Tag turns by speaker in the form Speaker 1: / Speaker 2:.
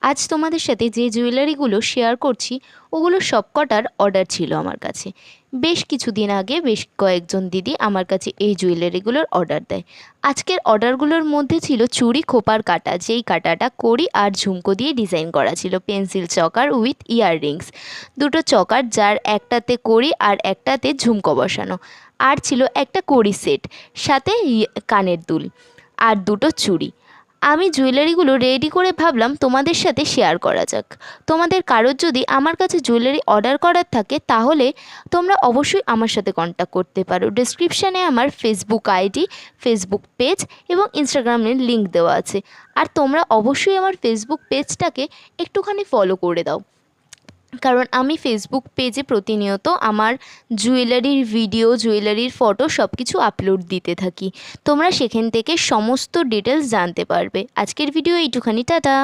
Speaker 1: আজ তোমাদের সাথে যে জুয়েলারিগুলো শেয়ার করছি ওগুলো সবকটার অর্ডার ছিল আমার কাছে। বেশ কিছুদিন আগে বেশ কয়েকজন দিদি আমার কাছে এই জুয়েলারিগুলোর অর্ডার দেয়। আজকের অর্ডারগুলোর মধ্যে ছিল চুড়ি খোপার কাটা, যেই কাটাটা কড়ি আর ঝুমকো দিয়ে ডিজাইন করা ছিল, পেন্সিল চকার উইথ ইয়াররিংস, দুটো চকার যার একটাতে কড়ি আর একটাতে ঝুমকো বসানো, আর ছিল একটা কড়ি সেট, সাথে কানের দুল আর দুটো চুড়ি। আমি জুয়েলারিগুলো রেডি করে ভাবলাম তোমাদের সাথে শেয়ার করা যাক। তোমাদের কারোর যদি আমার কাছে জুয়েলারি অর্ডার করার থাকে তাহলে তোমরা অবশ্যই আমার সাথে কন্ট্যাক্ট করতে পারো। ডেসক্রিপশানে আমার ফেসবুক আইডি, ফেসবুক পেজ এবং ইনস্টাগ্রামের লিঙ্ক দেওয়া আছে। আর তোমরা অবশ্যই আমার ফেসবুক পেজটাকে একটুখানি ফলো করে দাও, কারণ আমি ফেসবুক পেজে প্রতিনিয়ত আমার জুয়েলারির ভিডিও, জুয়েলারির ফটো সব কিছু আপলোড দিতে থাকি। তোমরা সেখান থেকে সমস্ত ডিটেলস জানতে পারবে। আজকের ভিডিও এইটুখানি, টাটা।